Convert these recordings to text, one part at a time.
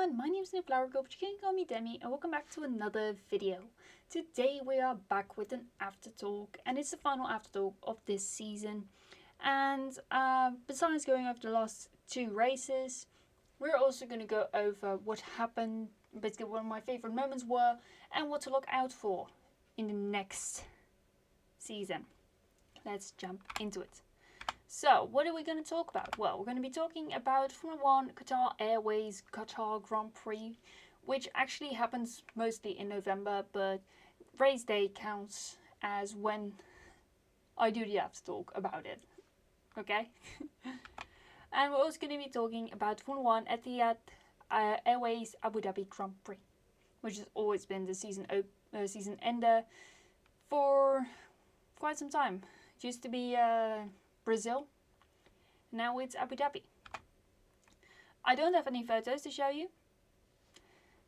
everyone, my name is NewFlowerGirl, but you can call me Demi, and welcome back to another video. Today we are back with an Aftertalk, and it's the final Aftertalk of this season. And besides going over the last two races, we're also going to go over what happened, basically what my favourite moments were, and what to look out for in the next season. Let's jump into it. So, what are we going to talk about? Well, we're going to be talking about Formula 1 Qatar Airways Qatar Grand Prix, which actually happens mostly in November, but race day counts as when I do the Aftertalk about it. Okay? And we're also going to be talking about Formula 1 Etihad Airways Abu Dhabi Grand Prix, which has always been the season ender for quite some time. It used to be Brazil. Now it's Abu Dhabi. I don't have any photos to show you,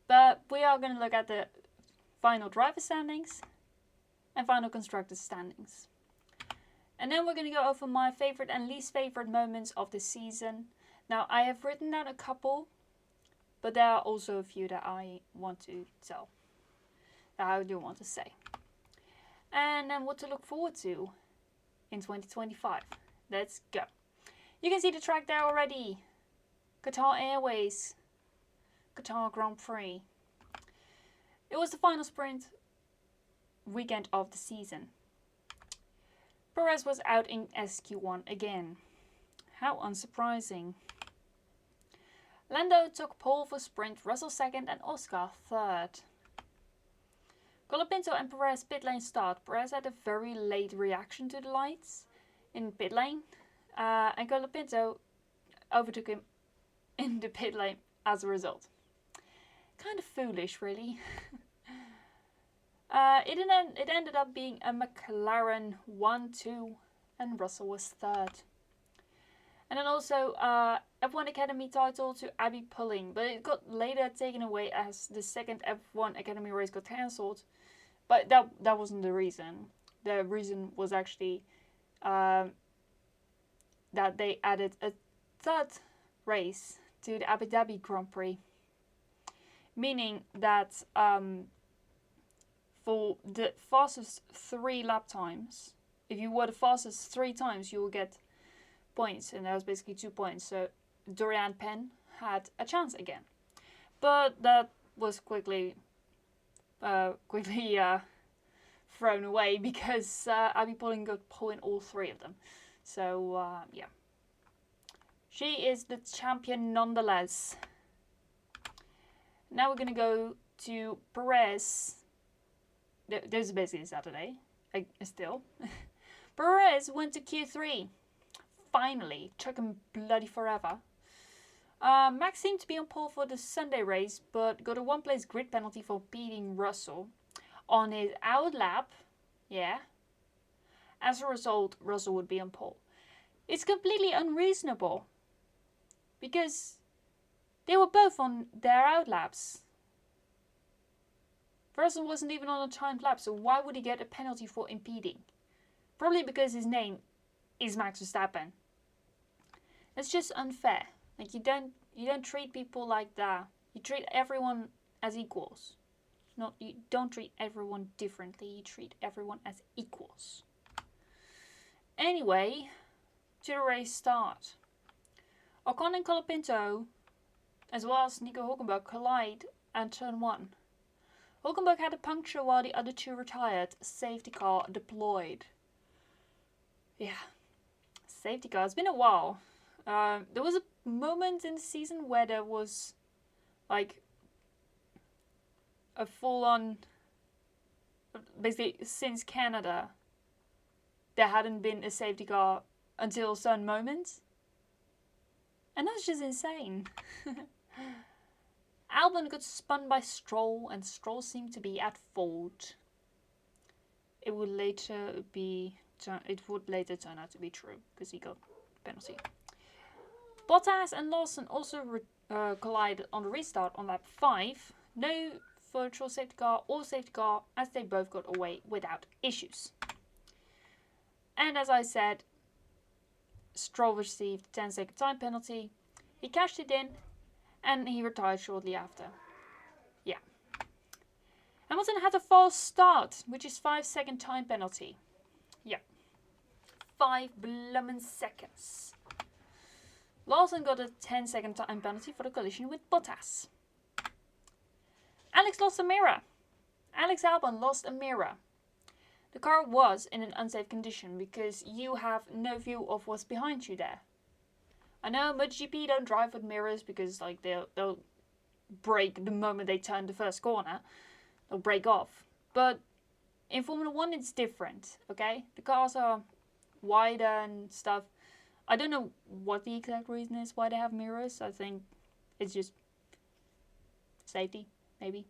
but we are going to look at the final driver standings and final constructor standings. And then we're going to go over my favorite and least favorite moments of the season. Now, I have written down a couple, but there are also a few that I want to tell, that I do want to say. And then what to look forward to in 2025. Let's go. You can see the track there already. Qatar Airways, Qatar Grand Prix. It was the final sprint weekend of the season. Perez was out in SQ1 again. How unsurprising. Lando took pole for sprint, Russell second and Oscar third. Colapinto and Perez pit lane start. Perez had a very late reaction to the lights in pit lane, and Colapinto overtook him in the pit lane as a result. Kind of foolish, really. It ended up being a McLaren 1-2, and Russell was third. And then also F1 Academy title to Abby Pulling, but it got later taken away as the second F1 Academy race got cancelled. But that wasn't the reason. The reason was actually that they added a third race to the Abu Dhabi Grand Prix. Meaning that for the fastest 3 lap times, if you were the fastest 3 times, you will get points. And that was basically 2 points. So Dorian Penn had a chance again. But that was quickly thrown away because Abby Pulling got pole in all 3 of them. So, yeah. She is the champion nonetheless. Now we're going to go to Perez. This is basically Saturday. Still. Perez went to Q3. Finally. Took him bloody forever. Max seemed to be on pole for the Sunday race, but got a 1-place grid penalty for beating Russell on his out lap. Yeah. As a result, Russell would be on pole. It's completely unreasonable, because they were both on their out laps. Russell wasn't even on a timed lap, so why would he get a penalty for impeding? Probably because his name is Max Verstappen. It's just unfair. Like, you don't treat people like that. You treat everyone as equals. You don't treat everyone differently. You treat everyone as equals. Anyway, to the race start. Ocon and Colapinto, as well as Nico Hülkenberg, collide at turn 1. Hülkenberg had a puncture while the other 2 retired. Safety car deployed. Yeah, safety car. It's been a while. There was a moment in the season where there was like a full-on, basically since Canada, there hadn't been a safety car until a certain moment. And that's just insane. Albon got spun by Stroll, and Stroll seemed to be at fault. It would later turn out to be true, because he got a penalty. Bottas and Lawson also collided on the restart on lap 5. No virtual safety car or safety car, as they both got away without issues. And as I said, Stroll received a 10-second time penalty. He cashed it in, and he retired shortly after. Yeah. Hamilton had a false start, which is 5-second time penalty. Yeah. 5 bloomin' seconds. Lawson got a 10-second time penalty for the collision with Bottas. Alex lost a mirror. Alex Albon lost a mirror. The car was in an unsafe condition because you have no view of what's behind you there. I know MotoGP don't drive with mirrors because like they'll break the moment they turn the first corner. They'll break off. But in Formula 1 it's different, okay? The cars are wider and stuff. I don't know what the exact reason is why they have mirrors. I think it's just safety, maybe.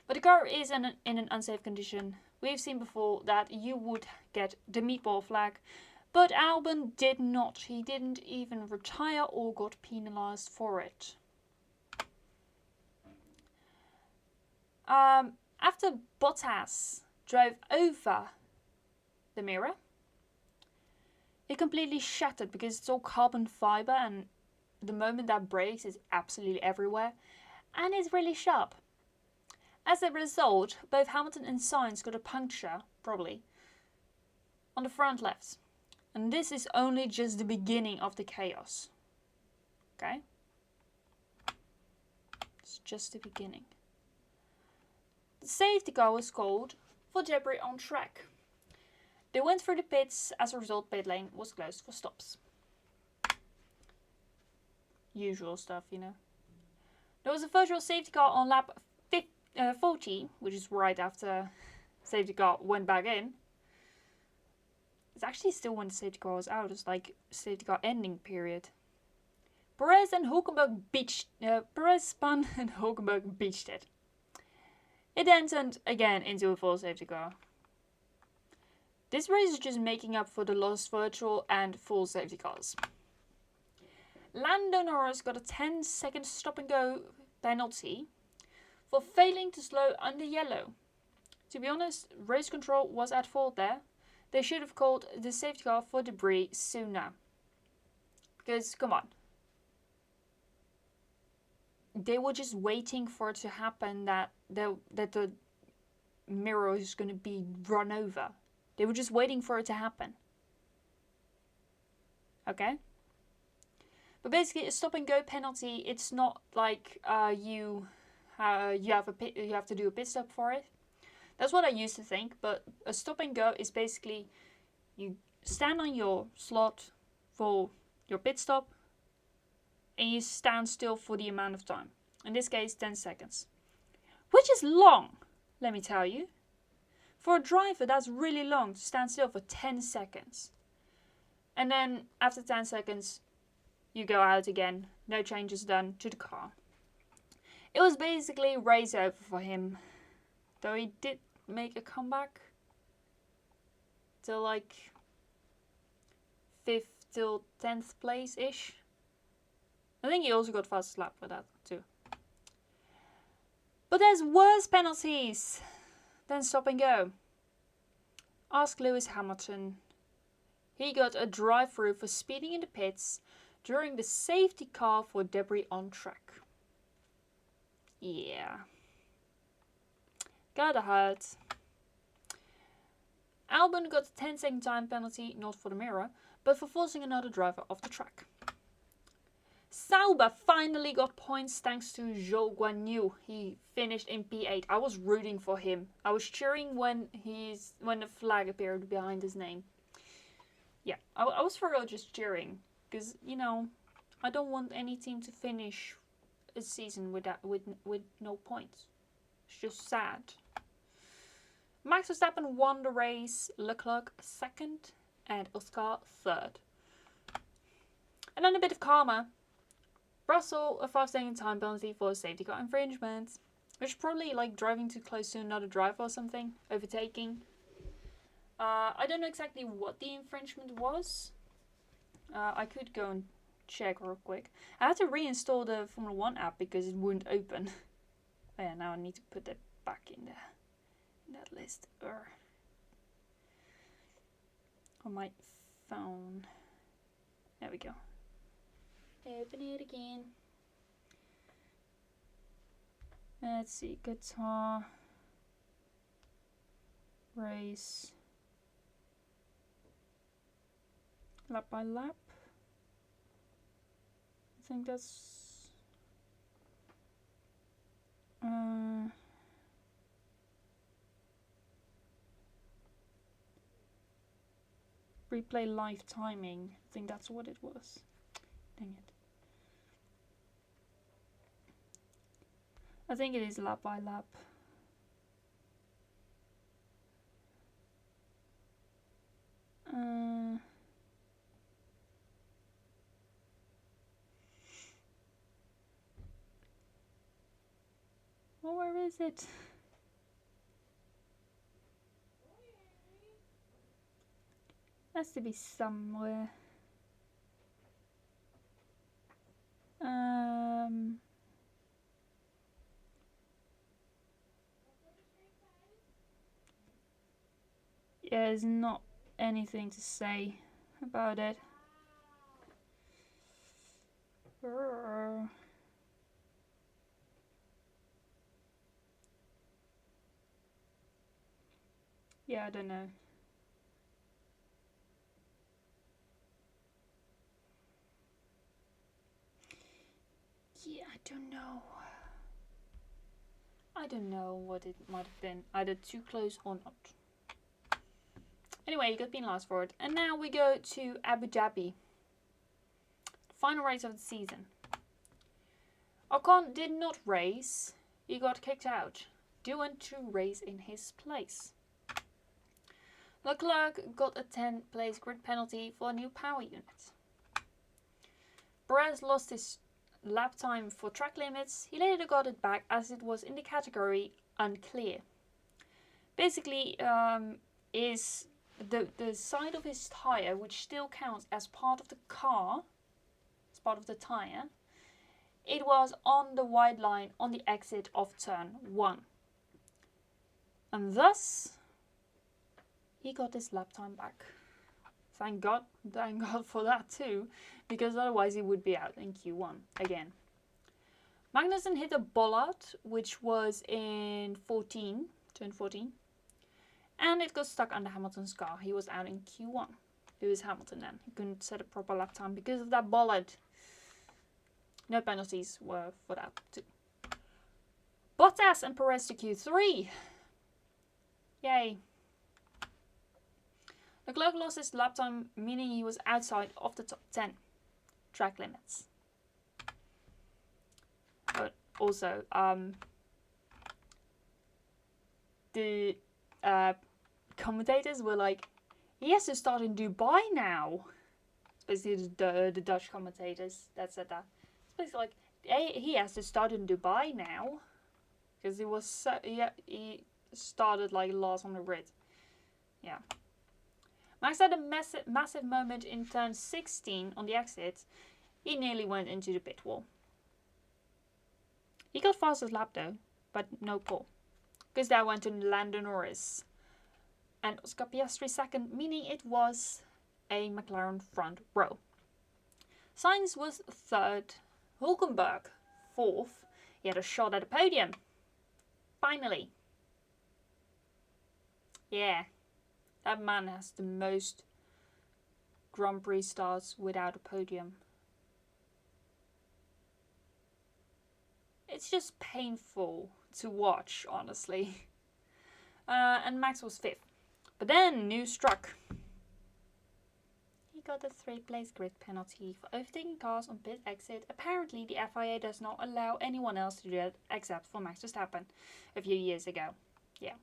But the car is in an unsafe condition. We've seen before that you would get the meatball flag. But Albon did not. He didn't even retire or got penalised for it. After Bottas drove over the mirror, it completely shattered because it's all carbon fibre and the moment that breaks is absolutely everywhere and it's really sharp. As a result, both Hamilton and Sainz got a puncture, probably, on the front left. And this is only just the beginning of the chaos. Okay? It's just the beginning. The safety car was called for debris on track. They went through the pits. As a result, pit lane was closed for stops. Usual stuff, you know. There was a virtual safety car on lap 40, which is right after safety car went back in. It's actually still when the safety car was out. It's like safety car ending period. Perez spun and Hulkenberg beached it. It then turned again into a full safety car. This race is just making up for the lost virtual and full safety cars. Lando Norris got a 10-second stop and go penalty for failing to slow under yellow. To be honest, race control was at fault there. They should have called the safety car for debris sooner. Because, come on. They were just waiting for it to happen that the mirror is going to be run over. They were just waiting for it to happen. Okay? But basically, a stop and go penalty, it's not like you have to do a pit stop for it. That's what I used to think, but a stop and go is basically you stand on your slot for your pit stop and you stand still for the amount of time. In this case, 10 seconds. Which is long, let me tell you. For a driver, that's really long to stand still for 10 seconds. And then after 10 seconds, you go out again. No changes done to the car. It was basically race over for him. Though he did make a comeback to like 5th till 10th place-ish. I think he also got fastest lap for that too. But there's worse penalties than stop and go. Ask Lewis Hamilton. He got a drive-through for speeding in the pits during the safety car for debris on track. Yeah. Gotta hurt. Albon got a 10-second time penalty, not for the mirror, but for forcing another driver off the track. Sauber finally got points thanks to Zhou Guanyu. He finished in P8. I was rooting for him. I was cheering when the flag appeared behind his name. Yeah, I was for real just cheering. Because, you know, I don't want any team to finish a season with no points. It's just sad. Max Verstappen won the race, Leclerc second, and Oscar third. And then a bit of karma. Russell, a 5-second time penalty for a safety car infringement. Which is probably like driving too close to another driver or something. Overtaking. I don't know exactly what the infringement was. I could go and check real quick. I had to reinstall the Formula 1 app because it wouldn't open. Oh yeah, now I need to put that back in there. That list on my phone. There we go. Open it again. Let's see, guitar, race, lap by lap. I think that's replay live timing. I think that's what it was. Dang it. I think it is lap by lap. Well, where is it? Has to be somewhere. Yeah, there's not anything to say about it. Yeah, I don't know. Yeah, I don't know. I don't know what it might have been. Either too close or not. Anyway, you got penalised for it. And now we go to Abu Dhabi. Final race of the season. Ocon did not race. He got kicked out. Due to race in his place. Leclerc got a 10th place grid penalty for a new power unit. Perez lost his lap time for track limits. He later got it back as it was in the category unclear. Basically, is the side of his tyre, which still counts as part of the car, as part of the tyre, it was on the white line on the exit of turn 1. And thus, he got his lap time back. Thank God for that too, because otherwise he would be out in Q1 again. Magnussen hit a bollard, which was in turn 14, and it got stuck under Hamilton's car. He was out in Q1. Lewis Hamilton then. He couldn't set a proper lap time because of that bollard. No penalties were for that too. Bottas and Perez to Q3. Yay. Leclerc lost his lap time, meaning he was outside of the top 10 track limits. But also, the commentators were like, he has to start in Dubai now. Especially the Dutch commentators that said that. It's basically like, he has to start in Dubai now. Because he was he started like last on the grid. Yeah. Max had a massive moment in turn 16 on the exit. He nearly went into the pit wall. He got fastest lap though, but no pole. Because that went to Lando Norris. And Oscar Piastri second, meaning it was a McLaren front row. Sainz was third. Hulkenberg fourth. He had a shot at the podium. Finally. Yeah. That man has the most Grand Prix starts without a podium. It's just painful to watch, honestly. And Max was fifth. But then news struck. He got a 3-place grid penalty for overtaking cars on pit exit. Apparently, the FIA does not allow anyone else to do that except for Max Verstappen a few years ago. Yeah.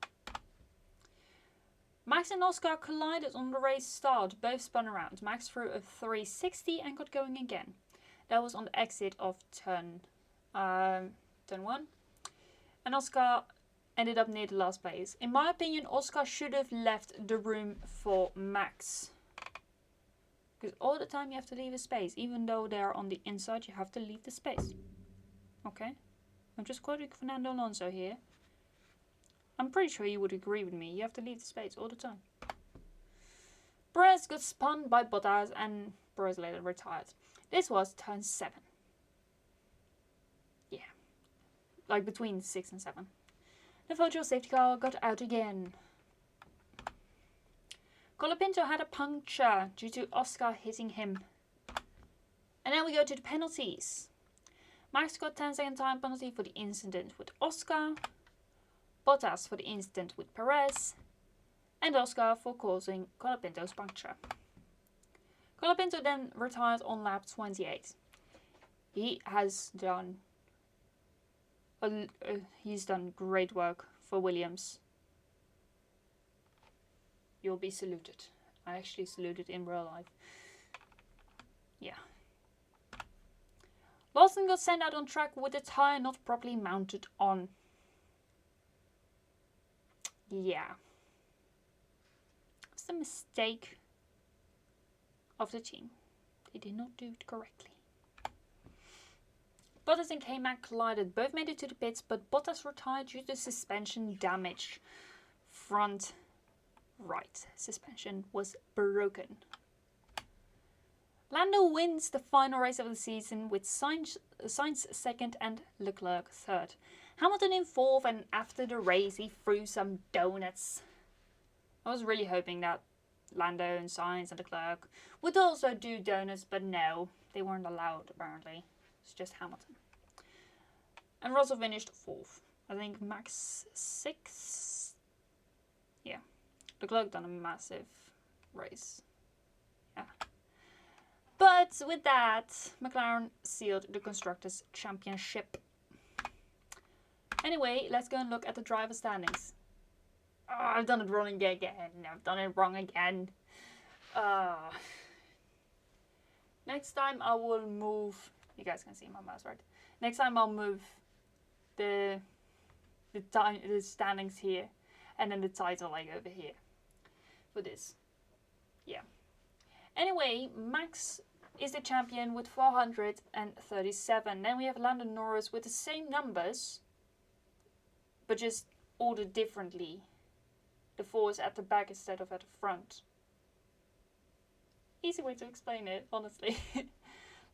Max and Oscar collided on the race start. Both spun around. Max threw a 360 and got going again. That was on the exit of turn 1. And Oscar ended up near the last place. In my opinion, Oscar should have left the room for Max. Because all the time you have to leave a space. Even though they're on the inside, you have to leave the space. Okay? I'm just quoting Fernando Alonso here. I'm pretty sure you would agree with me. You have to leave the space all the time. Perez got spun by Bottas and Perez later retired. This was turn 7. Yeah. like between 6 and 7. The Fojo safety car got out again. Colapinto had a puncture due to Oscar hitting him. And then we go to the penalties. Max got 10-second time penalty for the incident with Oscar. Bottas for the incident with Perez. And Oscar for causing Colapinto's puncture. Colapinto then retired on lap 28. He has done he's done great work for Williams. You'll be saluted. I actually saluted in real life. Yeah. Lawson got sent out on track with the tyre not properly mounted on. Yeah. It's a mistake of the team. They did not do it correctly. Bottas and K-Mag collided. Both made it to the pits, but Bottas retired due to suspension damage. Front right suspension was broken. Lando wins the final race of the season with Sainz second and Leclerc third. Hamilton in fourth, and after the race he threw some donuts. I was really hoping that Lando and Sainz and Leclerc would also do donuts, but no, they weren't allowed apparently. It's just Hamilton. And Russell finished fourth. I think Max sixth. Yeah. Leclerc done a massive race. Yeah. But with that, McLaren sealed the Constructors' Championship. Anyway, let's go and look at the driver standings. Oh, I've done it wrong again. I've done it wrong again. Next time I will move. You guys can see my mouse, right? Next time I'll move the standings here, and then the title like over here for this. Yeah. Anyway, Max is the champion with 437. Then we have Lando Norris with the same numbers, but just ordered differently. The 4 is at the back instead of at the front. Easy way to explain it, honestly.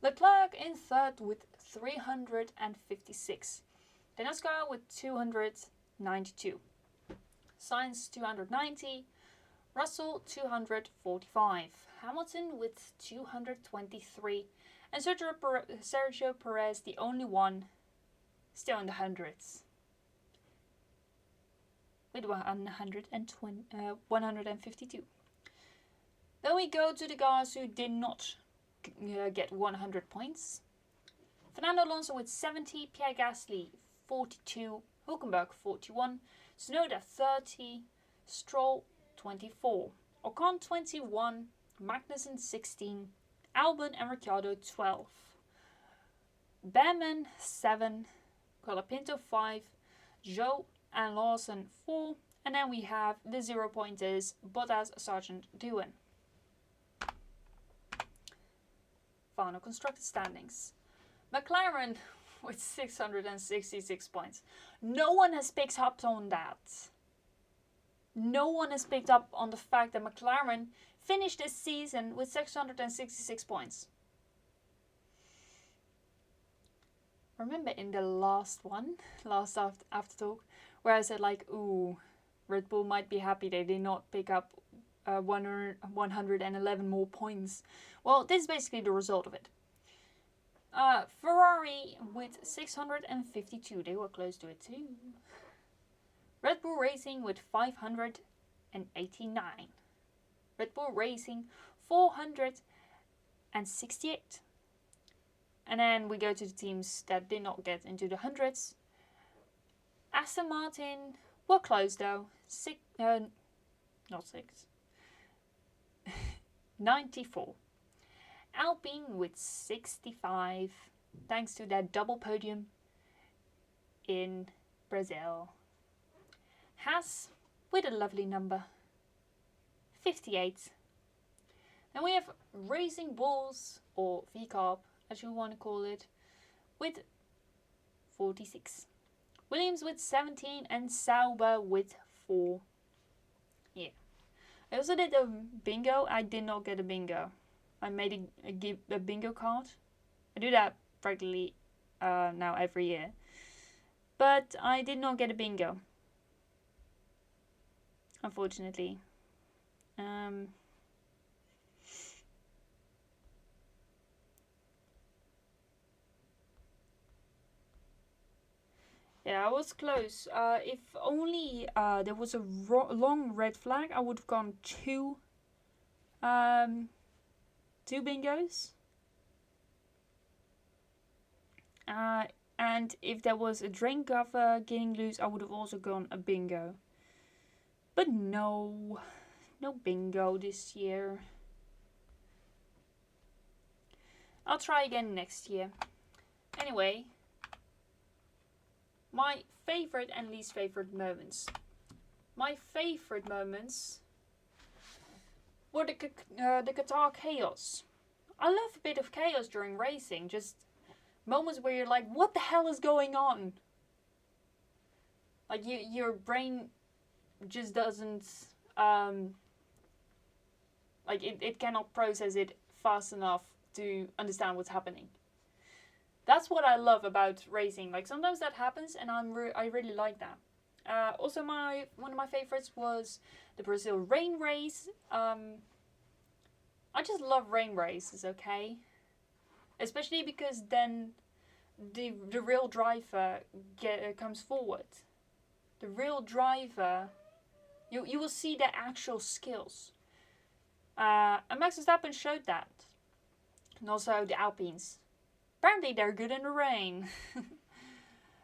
Leclerc in third with 356. Then Oscar with 292. Sainz 290. Russell 245. Hamilton with 223. And Sergio Perez, the only one still in the hundreds, with 152. Then we go to the guys who did not get 100 points. Fernando Alonso with 70, Pierre Gasly 42, Hülkenberg 41, Tsunoda 30, Stroll 24, Ocon 21, Magnussen 16, Albon and Ricciardo 12, Behrman 7, Colapinto 5, Zhou and Lawson 4, and then we have the 0 pointers Bottas, Sargent, Doohan. Final constructed standings. McLaren with 666 points. No one has picked up on that. No one has picked up on the fact that McLaren finished this season with 666 points. Remember in the last Aftertalk, where I said like, ooh, Red Bull might be happy they did not pick up 111 more points. Well, this is basically the result of it. Ferrari with 652, they were close to it too. Red Bull Racing with 589. Red Bull Racing 468. And then we go to the teams that did not get into the hundreds. Aston Martin were close though. 94. Alpine with 65, thanks to that double podium in Brazil. Haas with a lovely number, 58. Then we have Racing Bulls, or VCARB as you want to call it, with 46. Williams with 17 and Sauber with 4. Yeah. I also did a bingo. I did not get a bingo. I made a bingo card. I do that practically now every year. But I did not get a bingo, unfortunately. Yeah, I was close. If only there was a long red flag, I would have gone um, two bingos. And if there was a drain cover getting loose, I would have also gone a bingo. But no bingo this year. I'll try again next year. Anyway, my favorite and least favorite moments. My favorite moments were the Qatar chaos. I love a bit of chaos during racing. Just moments where you're like, what the hell is going on? Like your brain just doesn't like it cannot process it fast enough to understand what's happening. That's what I love about racing. Like sometimes that happens, and I really like that. Also, one of my favorites was the Brazil rain race. I just love rain races. Okay, especially because then the real driver comes forward. The real driver, you will see their actual skills. And Max Verstappen showed that, and also the Alpines. Apparently they're good in the rain.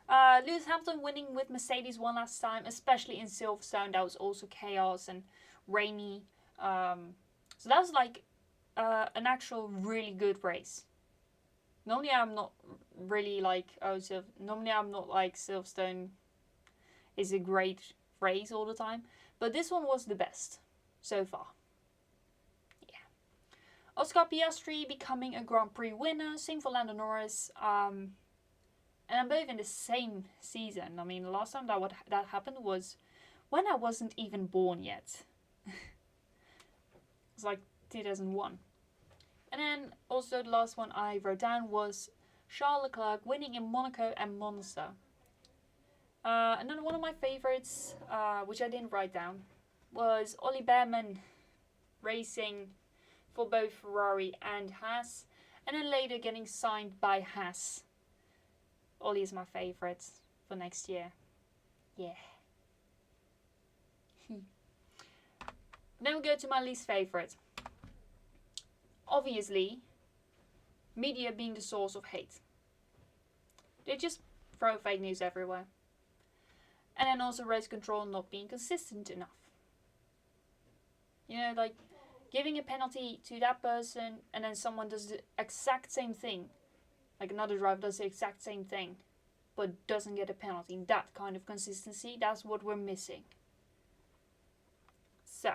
Lewis Hamilton winning with Mercedes one last time, especially in Silverstone. That was also chaos and rainy. So that was like an actual really good race. Normally I'm not really like normally I'm not like Silverstone is a great race all the time, but this one was the best so far. Oscar Piastri becoming a Grand Prix winner, same for Lando Norris, and I'm both in the same season. I mean, the last time that happened was when I wasn't even born yet. It was like 2001. And then also the last one I wrote down was Charles Leclerc winning in Monaco and Monza. And then one of my favorites, which I didn't write down, was Ollie Behrman racing for both Ferrari and Haas, and then later getting signed by Haas. Ollie is my favourite for next year. Yeah. Then we go to my least favourite. Obviously, media being the source of hate. They just throw fake news everywhere. And then also race control not being consistent enough. You know, like giving a penalty to that person and then someone does the exact same thing. Like another driver does the exact same thing but doesn't get a penalty. That kind of consistency, that's what we're missing. So,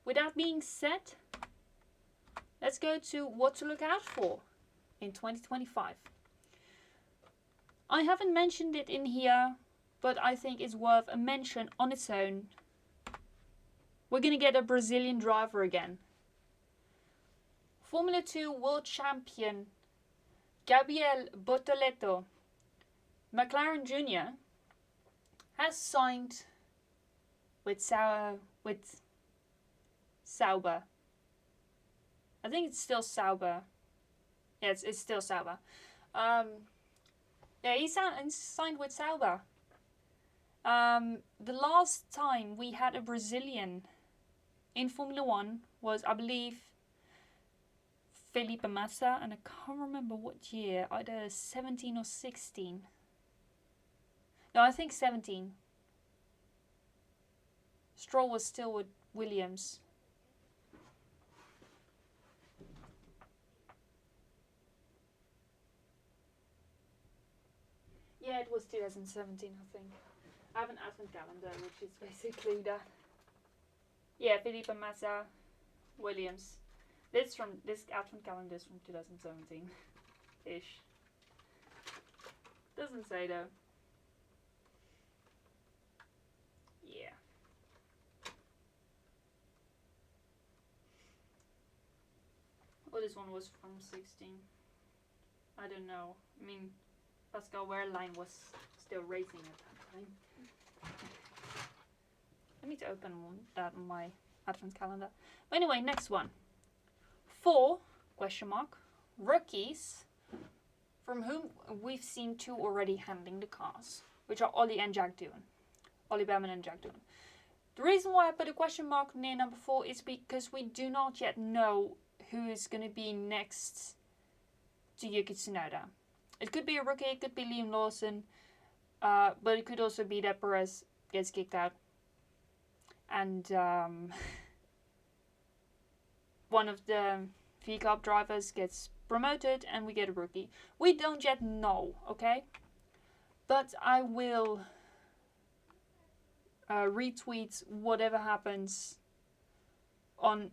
with that being said, let's go to what to look out for in 2025. I haven't mentioned it in here, but I think it's worth a mention on its own. We're going to get a Brazilian driver again. Formula 2 World Champion Gabriel Bortoleto, McLaren Jr., has signed with Sauber. I think it's still Sauber. Yeah, it's still Sauber. Yeah, he signed with Sauber. The last time we had a Brazilian in Formula 1 was, I believe, Felipe Massa, and I can't remember what year, either 17 or 16. No, I think 17. Stroll was still with Williams. Yeah, it was 2017, I think. I have an advent calendar, which is basically that. Yeah, Felipe Massa, Williams. This advent calendar is from 2017 ish. Doesn't say though. Yeah. Well, this one was from 16. I don't know. I mean, Pascal Wehrlein was still racing at that time. I need to open that on my advent calendar. But anyway, next one. 4 question mark rookies from whom we've seen 2 already handling the cars, which are Ollie and Jack Doohan. Ollie Behrman and Jack Doohan. The reason why I put a question mark near number 4 is because we do not yet know who is going to be next to Yuki Tsunoda. It could be a rookie, it could be Liam Lawson, but it could also be that Perez gets kicked out. And one of the V Club drivers gets promoted and we get a rookie. We don't yet know, okay? But I will retweet whatever happens on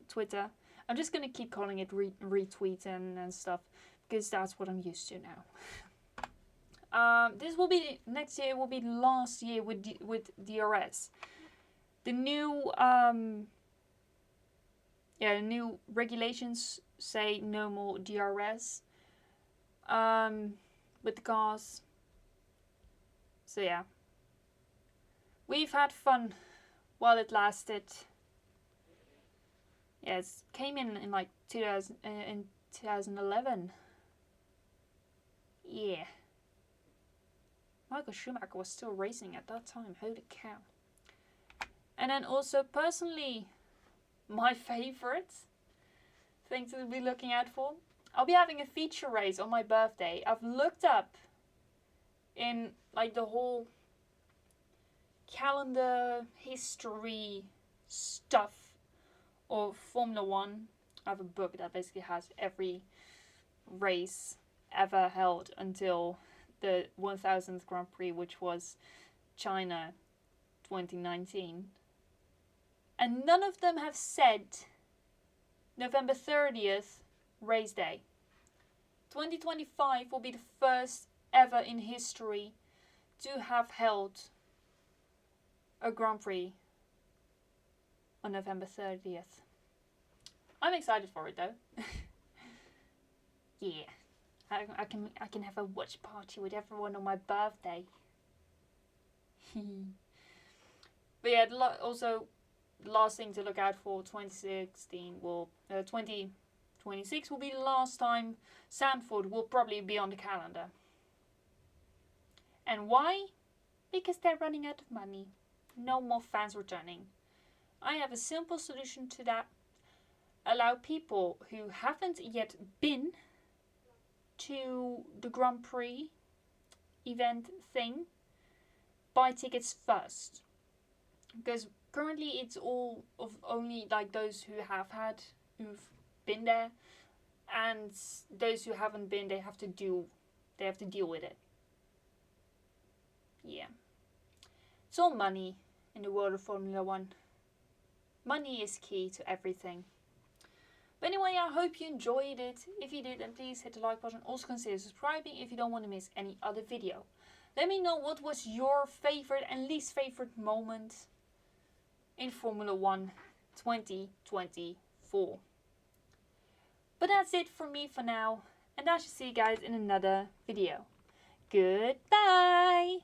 Twitter. I'm just going to keep calling it retweet and stuff because that's what I'm used to now. This will be next year. Will be last year with DRS. The new new regulations say no more DRS with the cars. So yeah, we've had fun while it lasted. Yeah, it came in like 2011. Yeah. Michael Schumacher was still racing at that time. Holy cow. And then also, personally, my favorite thing to be looking out for, I'll be having a feature race on my birthday. I've looked up in like the whole calendar history stuff of Formula 1. I have a book that basically has every race ever held until the 1000th Grand Prix, which was China 2019. And none of them have said November 30th race day. 2025 will be the first ever in history to have held a Grand Prix on November 30th. I'm excited for it though. Yeah. I can have a watch party with everyone on my birthday. But yeah, also last thing to look out for 2026 will be the last time Sanford will probably be on the calendar. And why? Because they're running out of money. No more fans returning. I have a simple solution to that. Allow people who haven't yet been to the Grand Prix event thing buy tickets first, because currently it's all of only like those who've been there, and those who haven't been, they have to deal with it. Yeah, it's all money in the world of Formula 1. Money is key to everything. But anyway, I hope you enjoyed it. If you did, then please hit the like button. Also consider subscribing if you don't want to miss any other video. Let me know what was your favorite and least favorite moment in Formula 1 2024. But that's it from me for now. And I shall see you guys in another video. Goodbye!